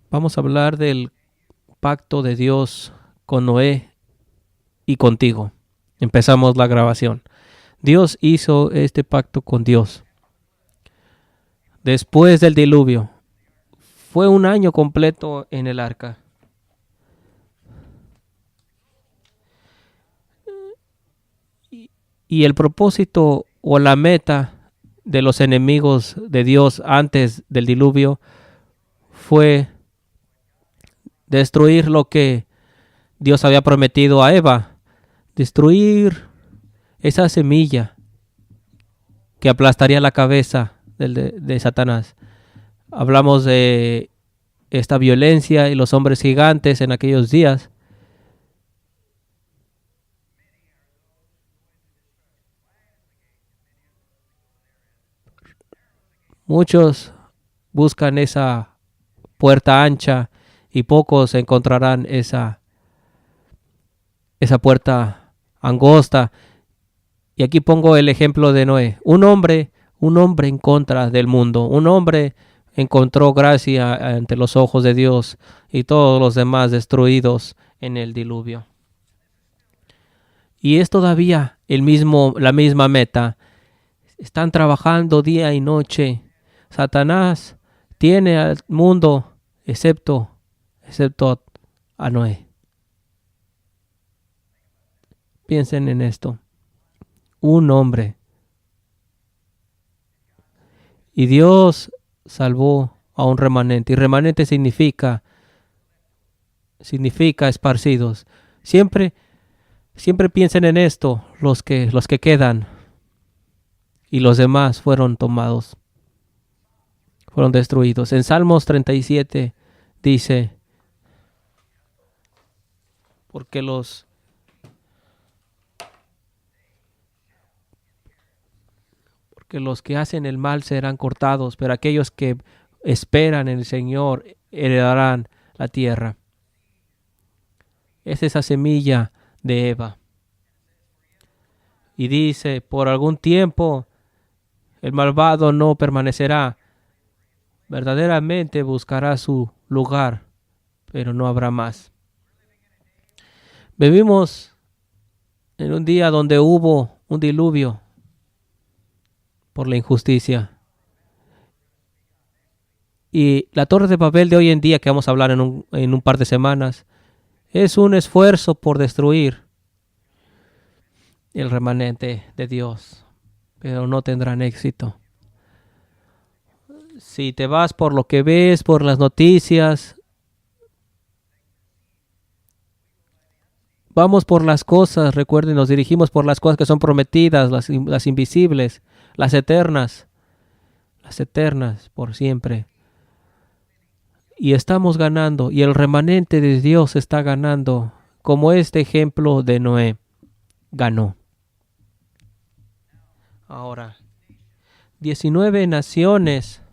Vamos a hablar del pacto de Dios con Noé y contigo. Empezamos la grabación. Dios hizo este pacto con Dios después del diluvio. Fue un año completo en el arca. Y el propósito o la meta de los enemigos de Dios antes del diluvio fue destruir lo que Dios había prometido a Eva. Destruir esa semilla que aplastaría la cabeza de Satanás. Hablamos de esta violencia y los hombres gigantes en aquellos días. Muchos buscan esa puerta ancha y pocos encontrarán esa puerta angosta. Y aquí pongo el ejemplo de Noé. Un hombre en contra del mundo. Un hombre encontró gracia ante los ojos de Dios y todos los demás destruidos en el diluvio. Y es todavía la misma meta. Están trabajando día y noche. Satanás tiene al mundo excepto a Noé. Piensen en esto. Un hombre. Y Dios salvó a un remanente. Y remanente significa esparcidos. Siempre piensen en esto, los que quedan. Y los demás fueron tomados. Fueron destruidos. En Salmos 37 dice, porque los que hacen el mal serán cortados, pero aquellos que esperan en el Señor heredarán la tierra. Es esa semilla de Eva. Y dice, por algún tiempo el malvado no permanecerá. Verdaderamente buscará su lugar, pero no habrá más. Vivimos en un día donde hubo un diluvio por la injusticia. Y la Torre de Babel de hoy en día, que vamos a hablar en un par de semanas, es un esfuerzo por destruir el remanente de Dios, pero no tendrán éxito. Si te vas por lo que ves, por las noticias, vamos por las cosas, recuerden, nos dirigimos por las cosas que son prometidas, las invisibles, las eternas por siempre. Y estamos ganando, y el remanente de Dios está ganando, como este ejemplo de Noé ganó. Ahora, 19 naciones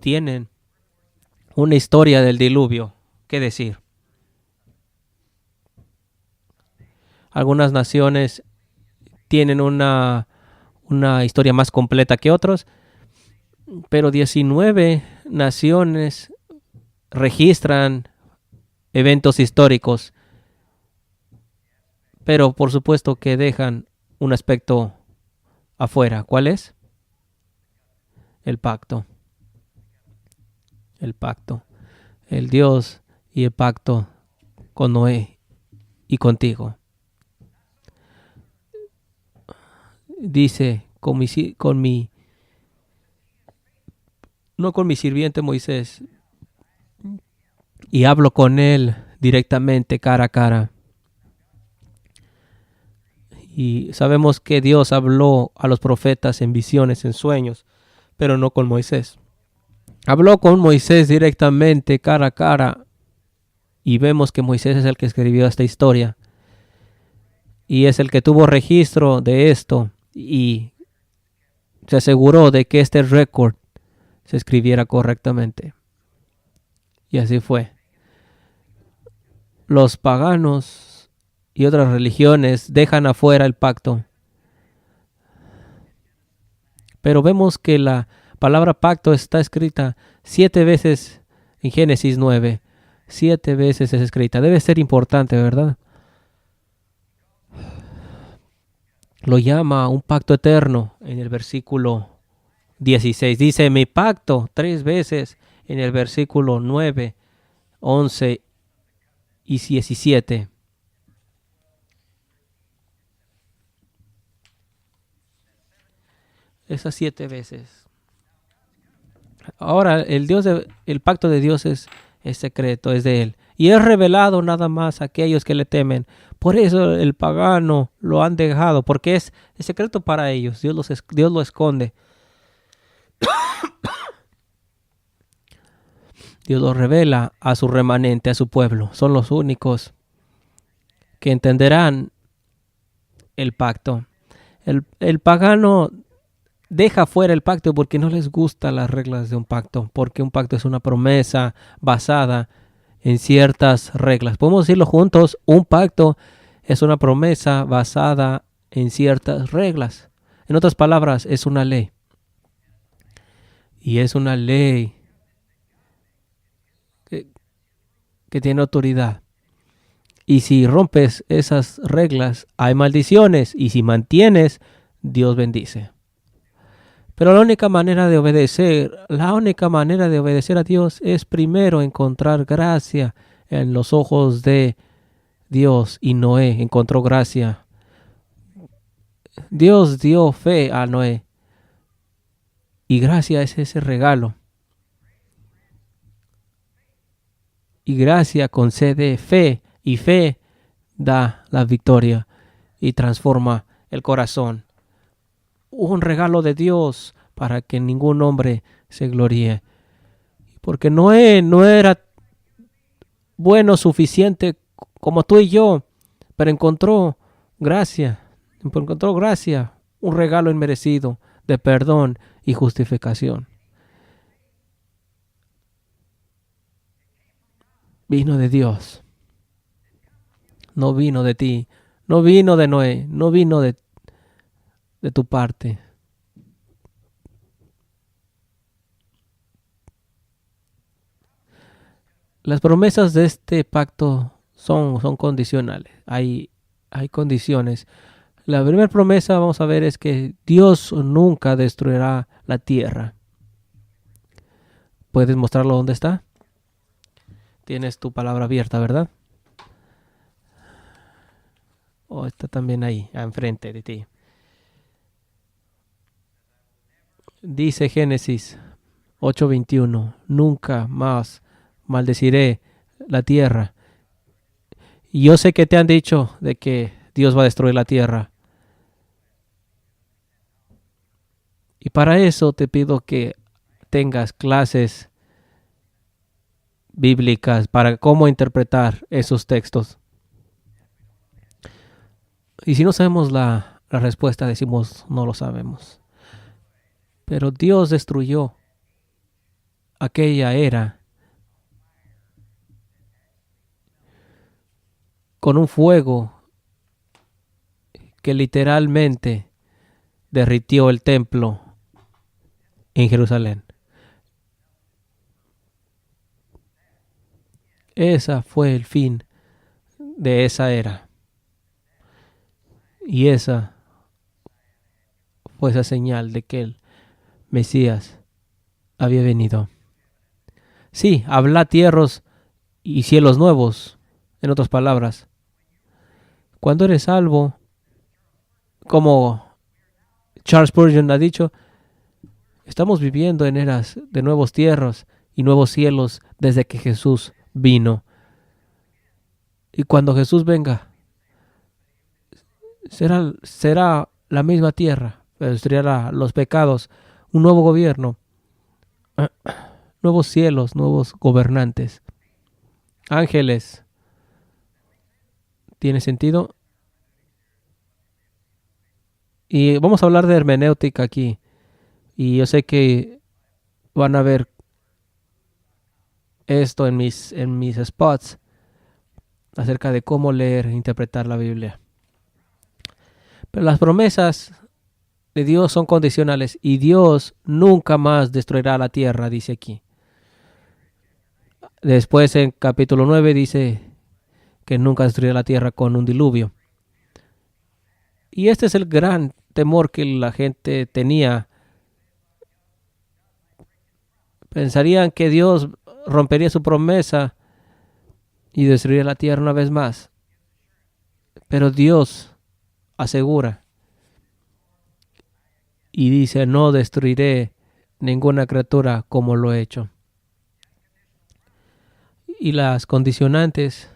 tienen una historia del diluvio. ¿Qué decir? Algunas naciones tienen una historia más completa que otros, pero 19 naciones registran eventos históricos, pero por supuesto que dejan un aspecto afuera. ¿Cuál es? El pacto. El pacto. El Dios y el pacto con Noé y contigo. Dice, no con mi sirviente Moisés, y hablo con él directamente, cara a cara. Y sabemos que Dios habló a los profetas en visiones, en sueños, pero no con Moisés. Habló con Moisés directamente, cara a cara, y vemos que Moisés es el que escribió esta historia. Y es el que tuvo registro de esto y se aseguró de que este récord se escribiera correctamente. Y así fue. Los paganos y otras religiones dejan afuera el pacto. Pero vemos que la palabra pacto está escrita 7 veces en Génesis 9. 7 veces es escrita. Debe ser importante, ¿verdad? Lo llama un pacto eterno en el versículo 16. Dice mi pacto 3 veces en el versículo 9, 11 y 17. Esas 7 veces. Ahora, el pacto de Dios es secreto, es de Él. Y es revelado nada más a aquellos que le temen. Por eso el pagano lo han dejado, porque es secreto para ellos. Dios lo esconde. Dios lo revela a su remanente, a su pueblo. Son los únicos que entenderán el pacto. El pagano deja fuera el pacto porque no les gustan las reglas de un pacto, porque un pacto es una promesa basada en ciertas reglas. Podemos decirlo juntos, un pacto es una promesa basada en ciertas reglas. En otras palabras, es una ley. Y es una ley que tiene autoridad. Y si rompes esas reglas, hay maldiciones. Y si mantienes, Dios bendice. Pero la única manera de obedecer a Dios es primero encontrar gracia en los ojos de Dios. Y Noé encontró gracia. Dios dio fe a Noé. Y gracia es ese regalo. Y gracia concede fe. Y fe da la victoria y transforma el corazón. Un regalo de Dios para que ningún hombre se gloríe. Porque Noé no era bueno suficiente como tú y yo, pero encontró gracia, un regalo inmerecido de perdón y justificación. Vino de Dios, no vino de ti, no vino de Noé, no vino de tu parte. Las promesas de este pacto son condicionales. Hay condiciones. La primera promesa, vamos a ver, es que Dios nunca destruirá la tierra. ¿Puedes mostrarlo dónde está? Tienes tu palabra abierta, ¿verdad? Está también ahí, enfrente de ti. Dice Génesis 8:21, nunca más maldeciré la tierra. Y yo sé que te han dicho de que Dios va a destruir la tierra. Y para eso te pido que tengas clases bíblicas para cómo interpretar esos textos. Y si no sabemos la respuesta, decimos no lo sabemos. Pero Dios destruyó aquella era con un fuego que literalmente derritió el templo en Jerusalén. Ese fue el fin de esa era. Y esa fue esa señal de que el Mesías había venido. Sí, habla tierras y cielos nuevos. En otras palabras, cuando eres salvo, como Charles Spurgeon ha dicho, estamos viviendo en eras de nuevos tierras y nuevos cielos desde que Jesús vino. Y cuando Jesús venga, será la misma tierra, pero destruirá los pecados, un nuevo gobierno, nuevos cielos, nuevos gobernantes, ángeles. ¿Tiene sentido? Y vamos a hablar de hermenéutica aquí. Y yo sé que van a ver esto en mis spots acerca de cómo leer e interpretar la Biblia. Pero las promesas de Dios son condicionales y Dios nunca más destruirá la tierra, dice aquí. Después en capítulo 9 dice que nunca destruirá la tierra con un diluvio. Y este es el gran temor que la gente tenía. Pensarían que Dios rompería su promesa y destruiría la tierra una vez más. Pero Dios asegura y dice, no destruiré ninguna criatura como lo he hecho. Y las condicionantes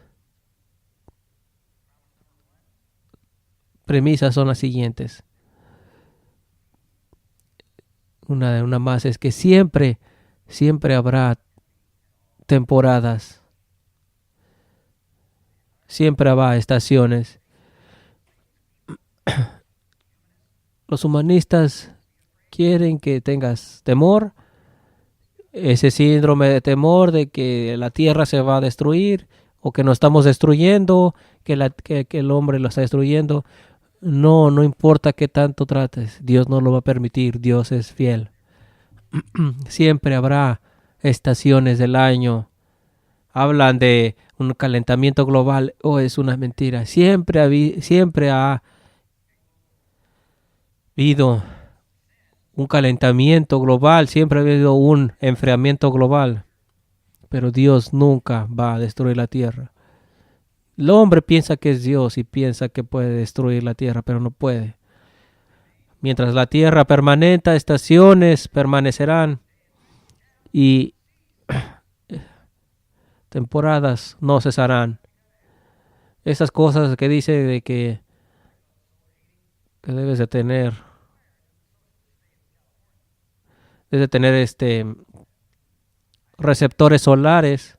premisas son las siguientes. Una más es que siempre habrá temporadas. Siempre habrá estaciones. Los humanistas quieren que tengas temor, ese síndrome de temor de que la tierra se va a destruir o que nos estamos destruyendo, que el hombre lo está destruyendo. No importa qué tanto trates, Dios no lo va a permitir, Dios es fiel. Siempre habrá estaciones del año. Hablan de un calentamiento global, es una mentira. Siempre ha habido un calentamiento global, siempre ha habido un enfriamiento global, pero Dios nunca va a destruir la tierra. El hombre piensa que es Dios y piensa que puede destruir la tierra, pero no puede. Mientras la tierra permanenta, estaciones permanecerán y temporadas no cesarán. Esas cosas que dice de que debes de tener receptores solares.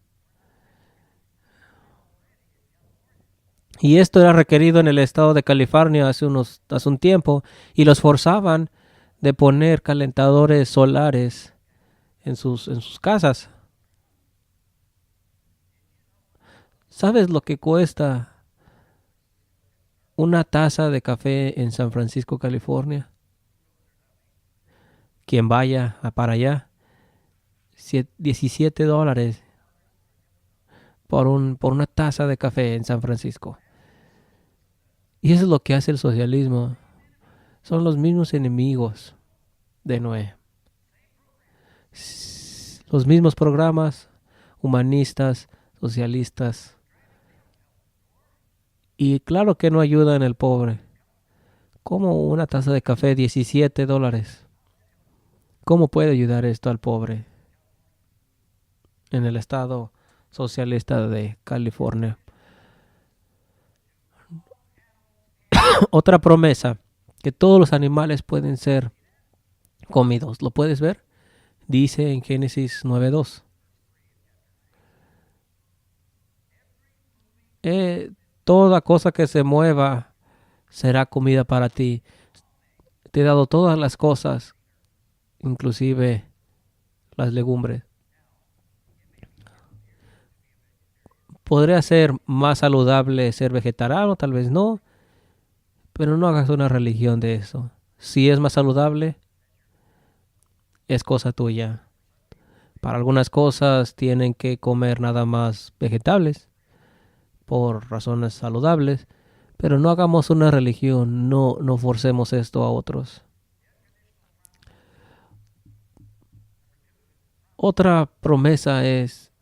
Y esto era requerido en el estado de California hace un tiempo y los forzaban de poner calentadores solares en sus casas. ¿Sabes lo que cuesta una taza de café en San Francisco, California? Quien vaya para allá, $17 por una taza de café en San Francisco. Y eso es lo que hace el socialismo. Son los mismos enemigos de Noé. Los mismos programas humanistas, socialistas. Y claro que no ayudan al pobre. ¿Cómo una taza de café $17? ¿Cómo puede ayudar esto al pobre en el estado socialista de California? Otra promesa, que todos los animales pueden ser comidos. ¿Lo puedes ver? Dice en Génesis 9:2. Toda cosa que se mueva será comida para ti. Te he dado todas las cosas, inclusive las legumbres. Podría ser más saludable ser vegetariano, tal vez no, pero no hagas una religión de eso. Si es más saludable, es cosa tuya. Para algunas cosas tienen que comer nada más vegetales por razones saludables, pero no hagamos una religión, no forcemos esto a otros. Otra promesa es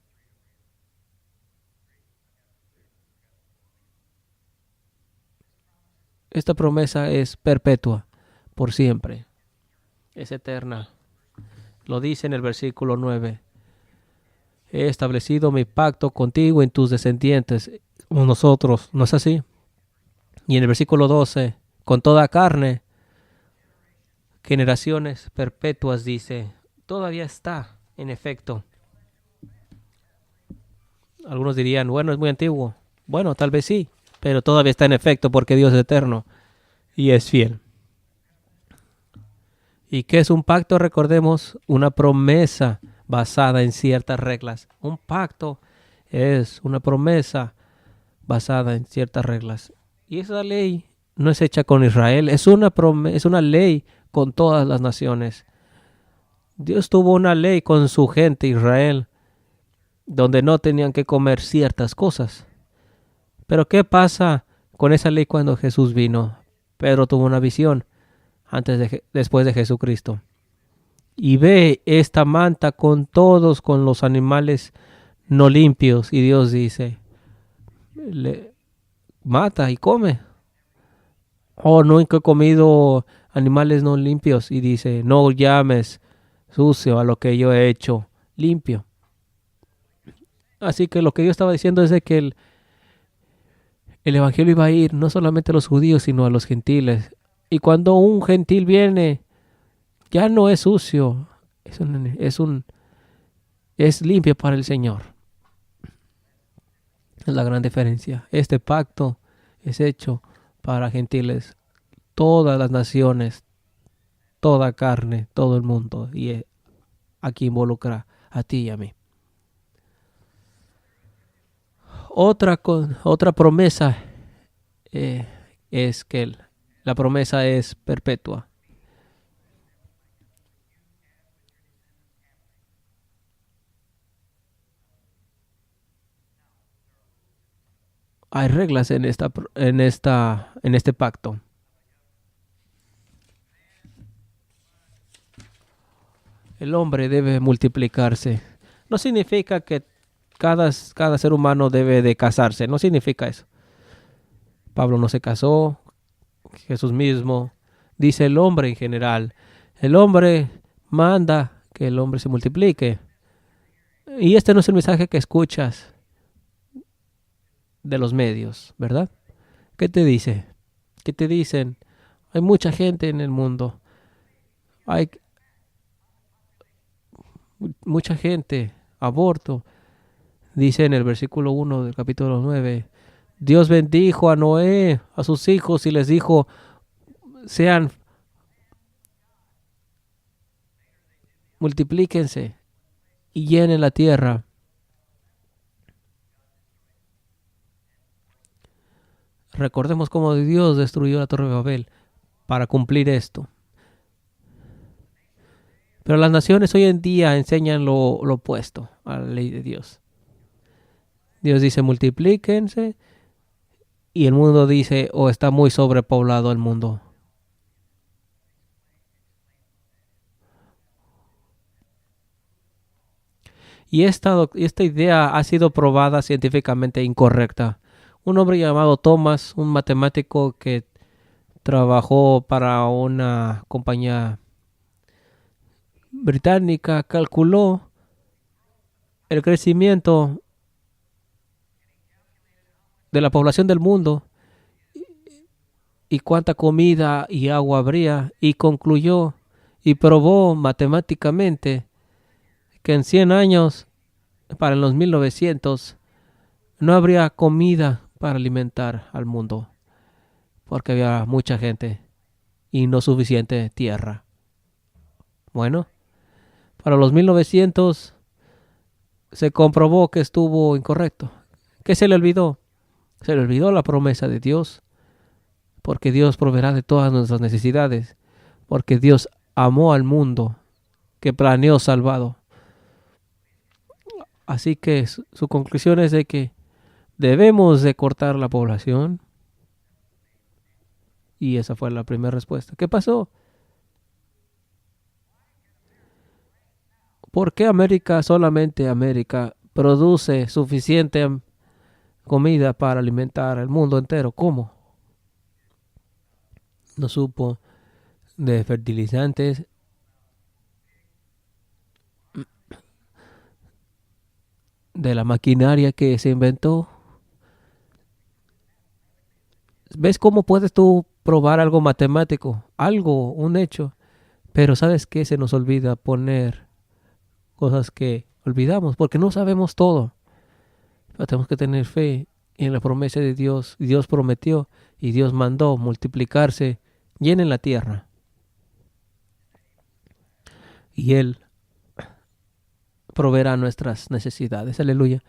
esta promesa es perpetua, por siempre. Es eterna. Lo dice en el versículo 9. He establecido mi pacto contigo y en tus descendientes, como nosotros. ¿No es así? Y en el versículo 12, con toda carne, generaciones perpetuas, dice. Todavía está, en efecto. Algunos dirían, bueno, es muy antiguo. Bueno, tal vez sí, pero todavía está en efecto porque Dios es eterno y es fiel. ¿Y qué es un pacto? Recordemos, una promesa basada en ciertas reglas. Un pacto es una promesa basada en ciertas reglas. Y esa ley no es hecha con Israel, es una ley con todas las naciones. Dios tuvo una ley con su gente Israel, donde no tenían que comer ciertas cosas. Pero ¿qué pasa con esa ley cuando Jesús vino? Pedro tuvo una visión después de Jesucristo. Y ve esta manta con todos, con los animales no limpios. Y Dios dice, mata y come. Oh, nunca he comido animales no limpios. Y dice, no llames sucio a lo que yo he hecho limpio. Así que lo que Dios estaba diciendo es de que el evangelio iba a ir no solamente a los judíos, sino a los gentiles. Y cuando un gentil viene, ya no es sucio, es limpio para el Señor. Es la gran diferencia. Este pacto es hecho para gentiles, todas las naciones, toda carne, todo el mundo. Y aquí involucra a ti y a mí. Otra promesa es que la promesa es perpetua. Hay reglas en este pacto. El hombre debe multiplicarse. No significa que cada ser humano debe de casarse. No significa eso. Pablo no se casó. Jesús mismo dice el hombre en general. El hombre manda que el hombre se multiplique. Y este no es el mensaje que escuchas de los medios, ¿verdad? ¿Qué te dice? ¿Qué te dicen? Hay mucha gente en el mundo. Hay mucha gente. Aborto. Dice en el versículo 1 del capítulo 9. Dios bendijo a Noé, a sus hijos, y les dijo, multiplíquense y llenen la tierra. Recordemos cómo Dios destruyó la Torre de Babel para cumplir esto. Pero las naciones hoy en día enseñan lo opuesto a la ley de Dios. Dios dice multiplíquense y el mundo dice, está muy sobrepoblado el mundo. Y esta idea ha sido probada científicamente incorrecta. Un hombre llamado Thomas, un matemático que trabajó para una compañía británica, calculó el crecimiento de la población del mundo y cuánta comida y agua habría, y concluyó y probó matemáticamente que en 100 años, para los 1900, no habría comida para alimentar al mundo, porque había mucha gente y no suficiente tierra. Bueno, para los 1900 se comprobó que estuvo incorrecto. ¿Qué se le olvidó? Se le olvidó la promesa de Dios, porque Dios proveerá de todas nuestras necesidades, porque Dios amó al mundo que planeó salvado. Así que su conclusión es de que debemos de cortar la población. Y esa fue la primera respuesta. ¿Qué pasó? ¿Por qué solamente América, produce suficiente comida para alimentar al mundo entero? ¿Cómo? No supo de fertilizantes, de la maquinaria que se inventó. ¿Ves cómo puedes tú probar algo matemático? Un hecho. Pero ¿sabes qué? Se nos olvida poner cosas que olvidamos porque no sabemos todo. Pero tenemos que tener fe en la promesa de Dios. Dios prometió y Dios mandó multiplicarse, llenen la tierra. Y Él proveerá nuestras necesidades. Aleluya.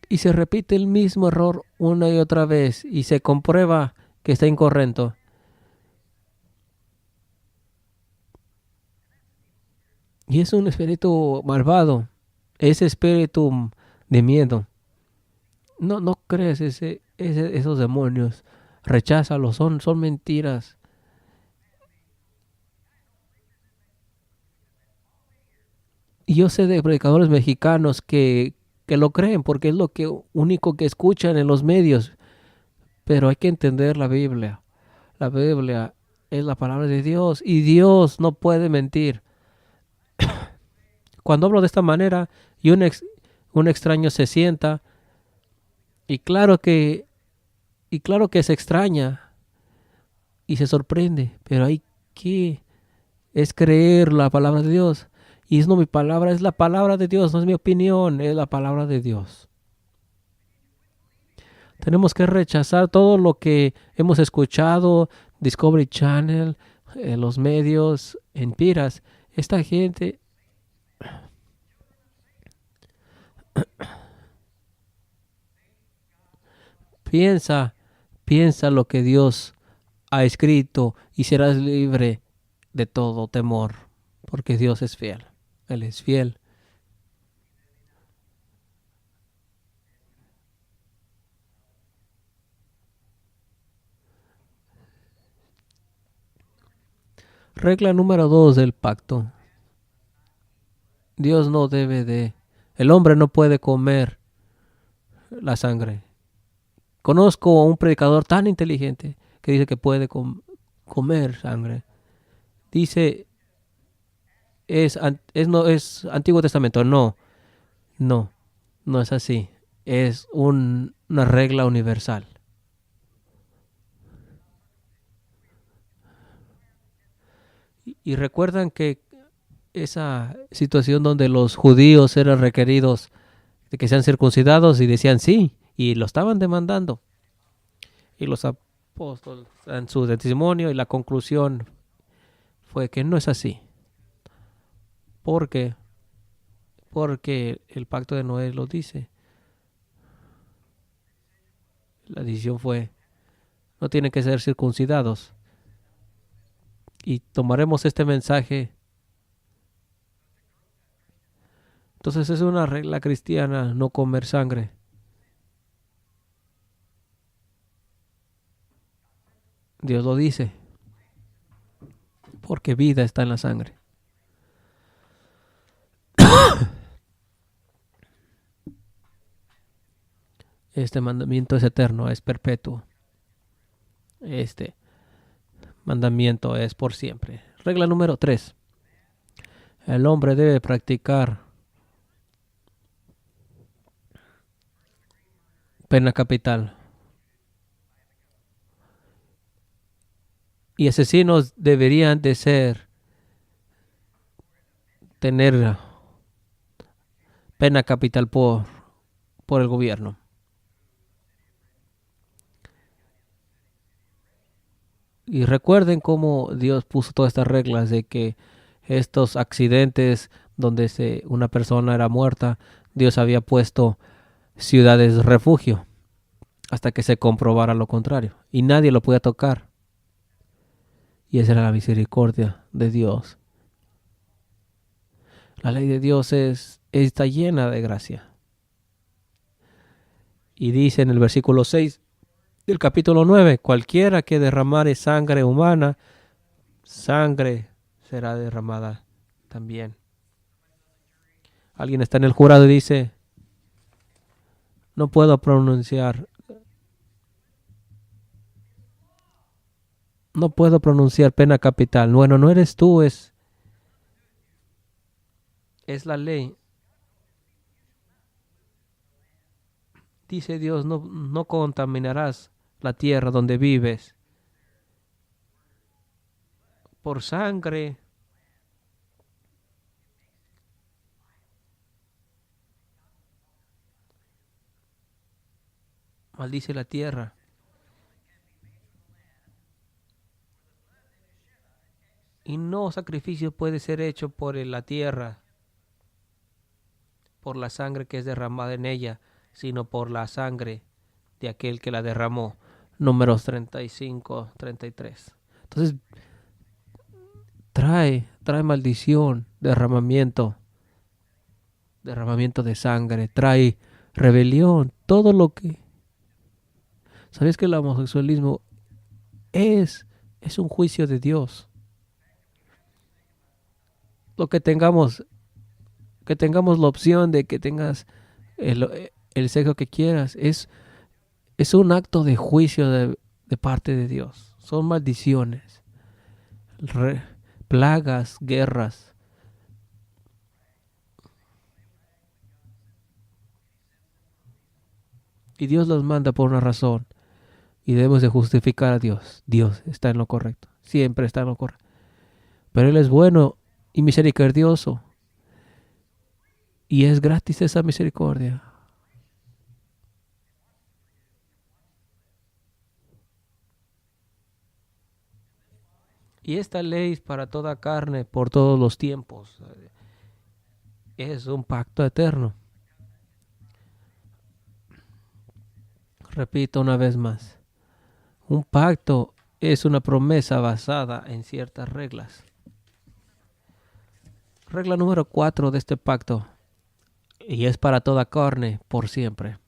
y se repite el mismo error una y otra vez y se comprueba que está incorrecto. Y es un espíritu malvado, ese espíritu de miedo. No crees esos demonios, recházalos, son mentiras. Y yo sé de predicadores mexicanos que lo creen porque es lo que único que escuchan en los medios. Pero hay que entender la Biblia. La Biblia es la palabra de Dios y Dios no puede mentir. Cuando hablo de esta manera y un extraño se sienta y claro que se extraña y se sorprende, pero hay que es creer la palabra de Dios. Y es no mi palabra, es la palabra de Dios, no es mi opinión, es la palabra de Dios. Tenemos que rechazar todo lo que hemos escuchado, Discovery Channel, los medios, empiras. Esta gente piensa, piensa lo que Dios ha escrito y serás libre de todo temor, porque Dios es fiel. Él es fiel. Regla número 2 del pacto. Dios no debe de... El hombre no puede comer la sangre. Conozco a un predicador tan inteligente que dice que puede comer sangre. Dice, no, es Antiguo Testamento. No, no, no es así. Es una regla universal. Y recuerdan que esa situación donde los judíos eran requeridos de que sean circuncidados y decían sí, y lo estaban demandando. Y los apóstoles en su testimonio y la conclusión fue que no es así. ¿Por qué? Porque el pacto de Noé lo dice. La decisión fue, no tienen que ser circuncidados. Y tomaremos este mensaje. Entonces es una regla cristiana no comer sangre. Dios lo dice. Porque vida está en la sangre. Este mandamiento es eterno, es perpetuo. Este mandamiento es por siempre. Regla número 3. El hombre debe practicar pena capital. Y asesinos deberían de tener pena capital por el gobierno. Y recuerden cómo Dios puso todas estas reglas de que estos accidentes donde una persona era muerta, Dios había puesto ciudades de refugio hasta que se comprobara lo contrario. Y nadie lo podía tocar. Y esa era la misericordia de Dios. La ley de Dios está llena de gracia. Y dice en el versículo 6 del capítulo 9, cualquiera que derramare sangre humana, sangre será derramada también. Alguien está en el jurado y dice, no puedo pronunciar, no puedo pronunciar pena capital. Bueno, no eres tú, es la ley. Dice Dios, no contaminarás la tierra donde vives por sangre. Maldice la tierra. Y no sacrificio puede ser hecho por la tierra, por la sangre que es derramada en ella. sino por la sangre de aquel que la derramó. Números 35, 33. Entonces trae maldición, derramamiento de sangre, trae rebelión, todo lo que... ¿Sabes que el homosexualismo es un juicio de Dios? Lo que tengamos la opción de que tengas el sexo que quieras, es un acto de juicio de parte de Dios. Son maldiciones, plagas, guerras. Y Dios los manda por una razón. Y debemos de justificar a Dios. Dios está en lo correcto. Siempre está en lo correcto. Pero Él es bueno y misericordioso. Y es gratis esa misericordia. Y esta ley es para toda carne, por todos los tiempos. Es un pacto eterno. Repito una vez más. Un pacto es una promesa basada en ciertas reglas. Regla número 4 de este pacto. Y es para toda carne, por siempre.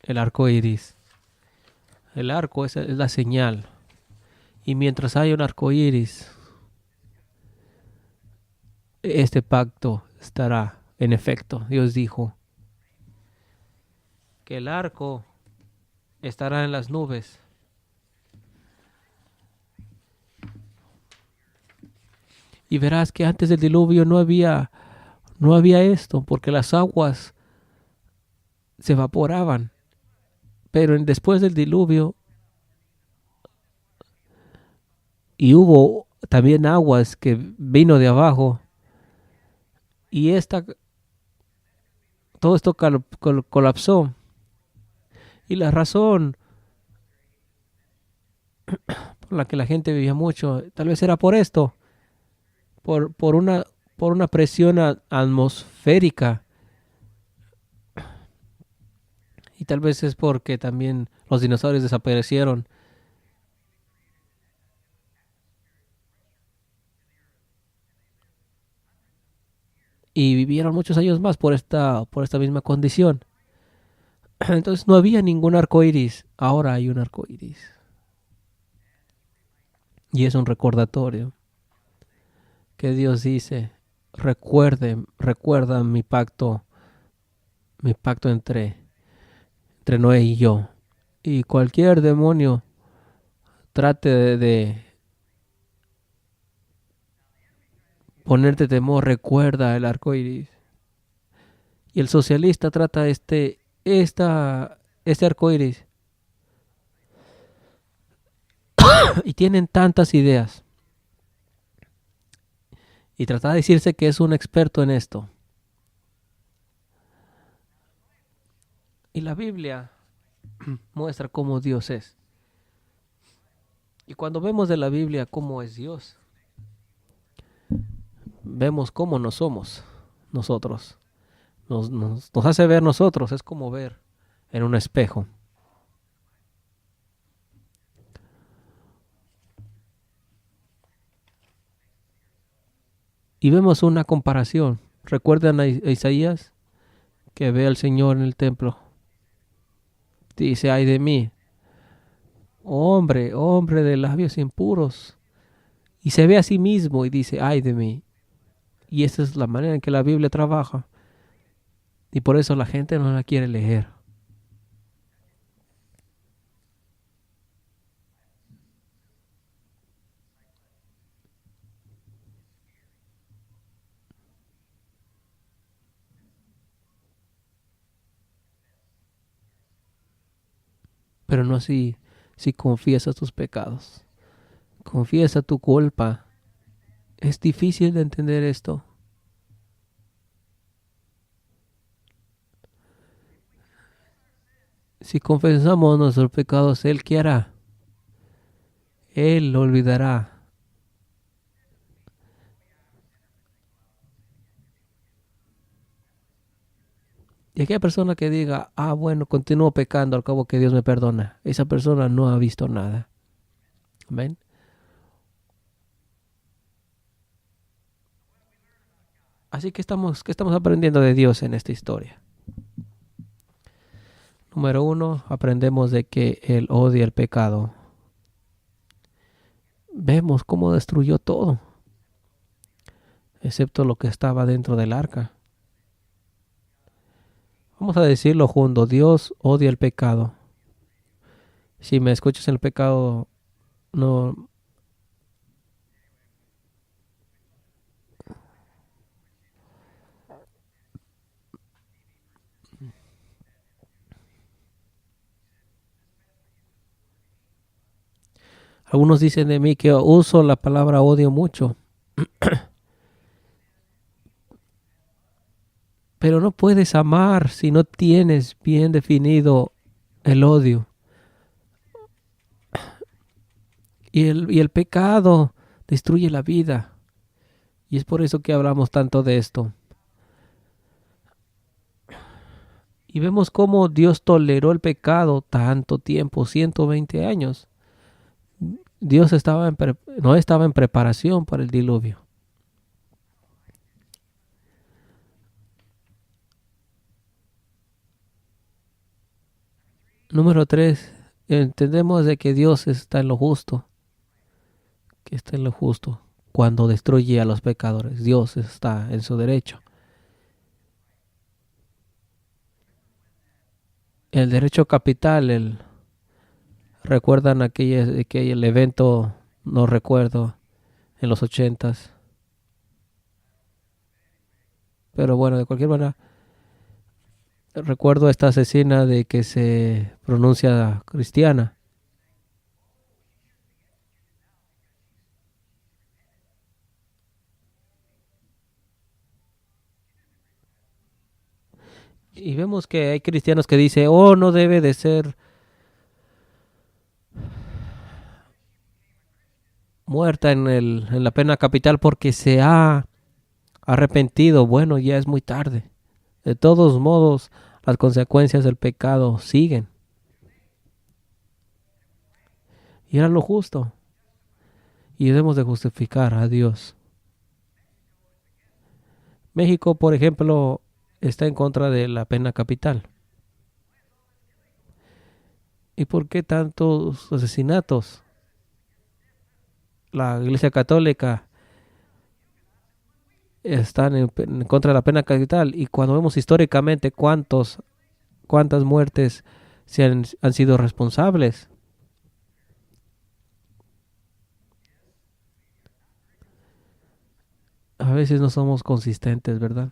El arco iris. El arco es la señal. Y mientras hay un arco iris, este pacto estará en efecto. Dios dijo que el arco estará en las nubes. Y verás que antes del diluvio no había esto, porque las aguas se evaporaban. Pero después del diluvio, y hubo también aguas que vino de abajo, y todo esto colapsó. Y la razón por la que la gente vivía mucho, tal vez era por esto, por una presión atmosférica. Y tal vez es porque también los dinosaurios desaparecieron. Y vivieron muchos años más por esta misma condición. Entonces no había ningún arco iris. Ahora hay un arco iris. Y es un recordatorio que Dios dice: recuerda mi pacto entre Noé y yo. Y cualquier demonio trate de ponerte temor, recuerda el arco iris. Y el socialista trata este arco iris. Y tienen tantas ideas. Y trata de decirse que es un experto en esto. Y la Biblia muestra cómo Dios es. Y cuando vemos de la Biblia cómo es Dios, vemos cómo no somos nosotros. Nos hace ver nosotros, es como ver en un espejo. Y vemos una comparación. ¿Recuerdan a Isaías que ve al Señor en el templo? Dice: ay de mí, hombre de labios impuros. Y se ve a sí mismo y dice: ay de mí. Y esa es la manera en que la Biblia trabaja. Y por eso la gente no la quiere leer. Pero no así si confiesas tus pecados. Confiesa tu culpa. Es difícil de entender esto. Si confesamos nuestros pecados, Él ¿qué hará? Él lo olvidará. Y aquella persona que diga, bueno, continúo pecando al cabo que Dios me perdona, esa persona no ha visto nada. Amén. Así que ¿qué estamos aprendiendo de Dios en esta historia? Número 1, aprendemos de que Él odia el pecado. Vemos cómo destruyó todo, excepto lo que estaba dentro del arca. Vamos a decirlo juntos, Dios odia el pecado. Si me escuchas en el pecado, no. Algunos dicen de mí que uso la palabra odio mucho. Pero no puedes amar si no tienes bien definido el odio. Y el pecado destruye la vida. Y es por eso que hablamos tanto de esto. Y vemos cómo Dios toleró el pecado tanto tiempo, 120 años. Dios no estaba en preparación para el diluvio. Número 3, entendemos de que Dios está en lo justo. Que está en lo justo. Cuando destruye a los pecadores, Dios está en su derecho. El derecho capital, recuerdan aquel evento, no recuerdo, en los 80s. Pero bueno, de cualquier manera, recuerdo a esta asesina de que se pronuncia cristiana. Y vemos que hay cristianos que dicen, no debe de ser muerta en la pena capital porque se ha arrepentido. Bueno, ya es muy tarde. De todos modos, las consecuencias del pecado siguen. Y era lo justo. Y debemos de justificar a Dios. México, por ejemplo, está en contra de la pena capital. ¿Y por qué tantos asesinatos? La Iglesia Católica está en contra de la pena capital. Y cuando vemos históricamente cuántas muertes han sido responsables. A veces no somos consistentes, ¿verdad?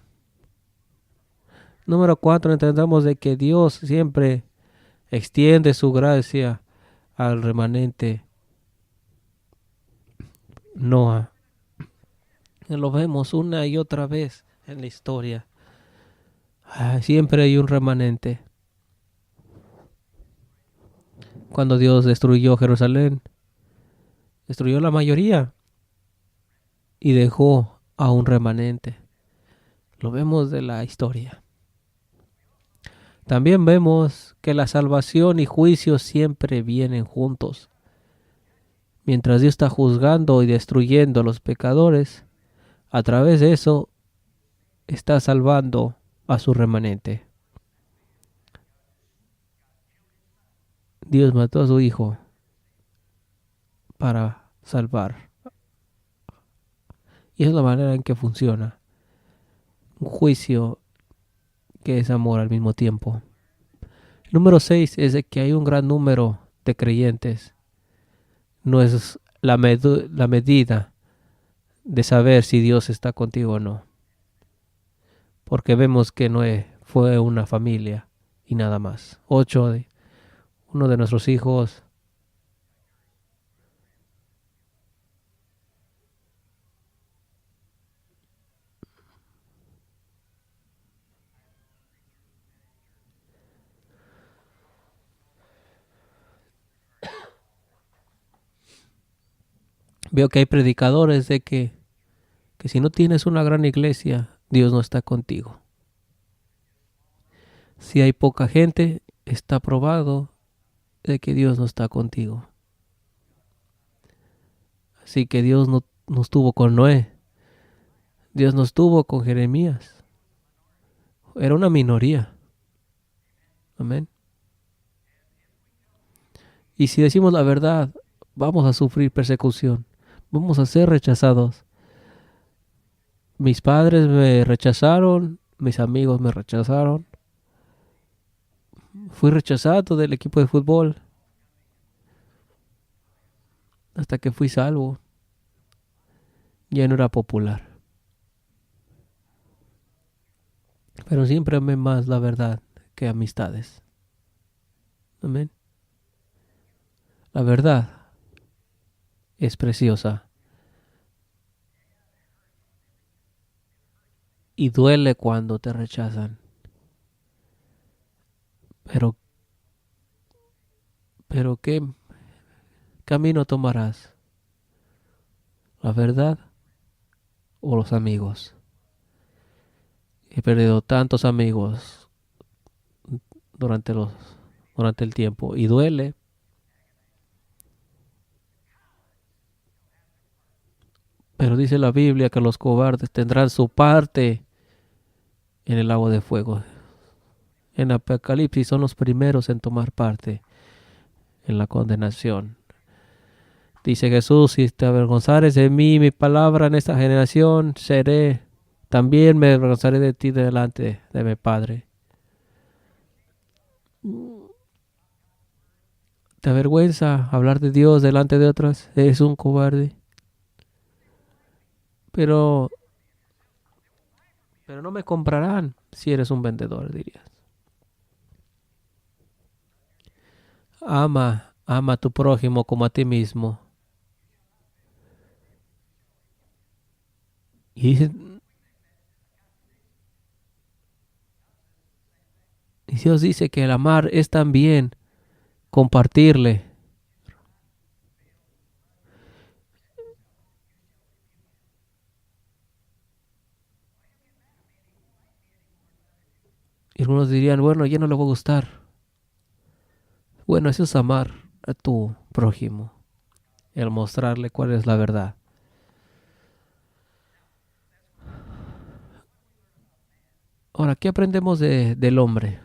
Número 4, entendamos de que Dios siempre extiende su gracia al remanente Noah. Lo vemos una y otra vez en la historia. Siempre hay un remanente. Cuando Dios destruyó Jerusalén, destruyó la mayoría y dejó a un remanente. Lo vemos de la historia. También vemos que la salvación y juicio siempre vienen juntos. Mientras Dios está juzgando y destruyendo a los pecadores, a través de eso está salvando a su remanente. Dios mató a su hijo para salvar. Y es la manera en que funciona. Un juicio que es amor al mismo tiempo. Número 6 es de que hay un gran número de creyentes. No es la medida de saber si Dios está contigo o no. Porque vemos que Noé fue una familia y nada más. Uno de nuestros hijos veo que hay predicadores de que si no tienes una gran iglesia, Dios no está contigo. Si hay poca gente, está probado de que Dios no está contigo. Así que Dios no estuvo con Noé. Dios no estuvo con Jeremías. Era una minoría. Amén. Y si decimos la verdad, vamos a sufrir persecución. Vamos a ser rechazados. Mis padres me rechazaron. Mis amigos me rechazaron. Fui rechazado del equipo de fútbol hasta que fui salvo. Ya no era popular. Pero siempre amé más la verdad que amistades. Amén. La verdad es preciosa y duele cuando te rechazan. Pero, ¿qué camino tomarás? ¿La verdad o los amigos? He perdido tantos amigos durante el tiempo y duele. Pero dice la Biblia que los cobardes tendrán su parte en el lago de fuego. En Apocalipsis son los primeros en tomar parte en la condenación. Dice Jesús, si te avergonzares de mí, mi palabra en esta generación, también me avergonzaré de ti delante de mi Padre. ¿Te avergüenza hablar de Dios delante de otras? Eres un cobarde. Pero no me comprarán si eres un vendedor, dirías. Ama a tu prójimo como a ti mismo. Y Dios dice que el amar es también compartirle. Y algunos dirían, bueno, ya no le va a gustar. Bueno, eso es amar a tu prójimo. El mostrarle cuál es la verdad. Ahora, ¿qué aprendemos del hombre?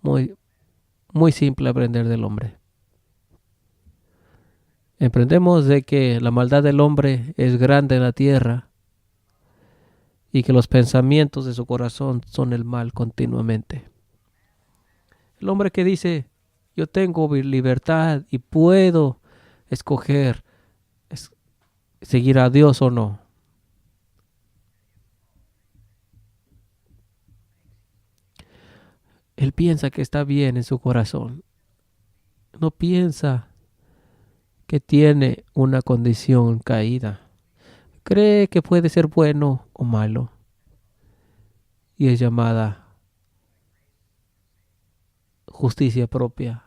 Muy, muy simple aprender del hombre. Aprendemos de que la maldad del hombre es grande en la tierra y que los pensamientos de su corazón son el mal continuamente. El hombre que dice, yo tengo libertad y puedo escoger seguir a Dios o no. Él piensa que está bien en su corazón. No piensa que tiene una condición caída. Cree que puede ser bueno o malo. Y es llamada justicia propia.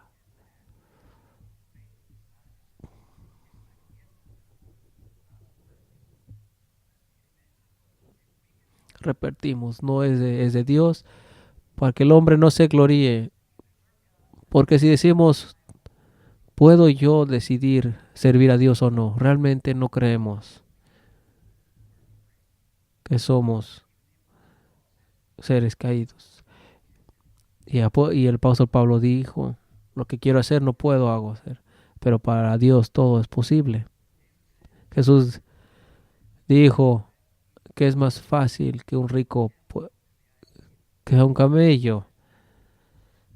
Repetimos, no es de Dios, para que el hombre no se gloríe. Porque si decimos, ¿puedo yo decidir servir a Dios o no? Realmente no creemos que somos seres caídos. Y el apóstol Pablo dijo, lo que quiero hacer no puedo hacer, pero para Dios todo es posible. Jesús dijo que es más fácil que un rico, que un camello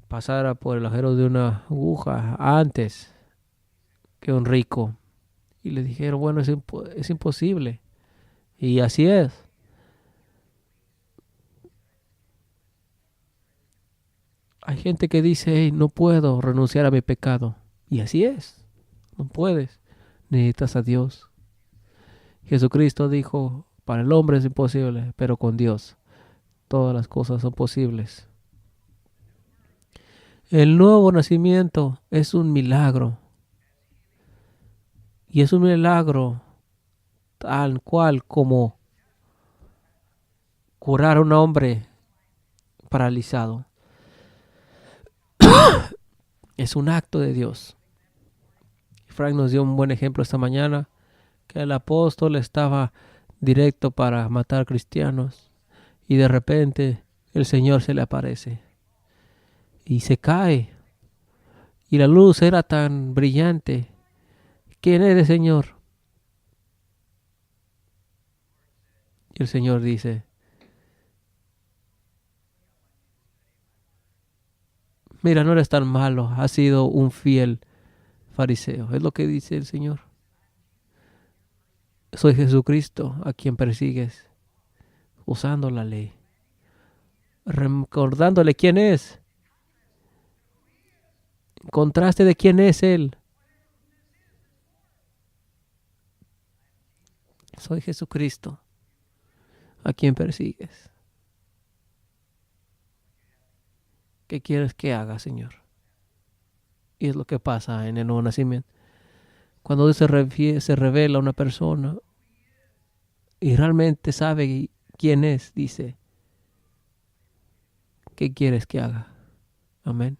pasara por el agujero de una aguja antes que un rico. Y le dijeron, bueno, es imposible. Y así es. Hay gente que dice, hey, no puedo renunciar a mi pecado. Y así es. No puedes. Necesitas a Dios. Jesucristo dijo, para el hombre es imposible, pero con Dios todas las cosas son posibles. El nuevo nacimiento es un milagro. Y es un milagro tal cual como curar a un hombre paralizado. Es un acto de Dios. Frank nos dio un buen ejemplo esta mañana, que el apóstol estaba directo para matar cristianos y de repente el Señor se le aparece y se cae y la luz era tan brillante. ¿Quién eres, Señor? Y el Señor dice, mira, no eres tan malo, has sido un fiel fariseo. Es lo que dice el Señor. Soy Jesucristo a quien persigues, usando la ley, recordándole quién es, contraste de quién es Él. Soy Jesucristo a quien persigues. ¿Qué quieres que haga, Señor? Y es lo que pasa en el nuevo nacimiento. Cuando Dios se revela a una persona y realmente sabe quién es, dice, ¿qué quieres que haga? Amén.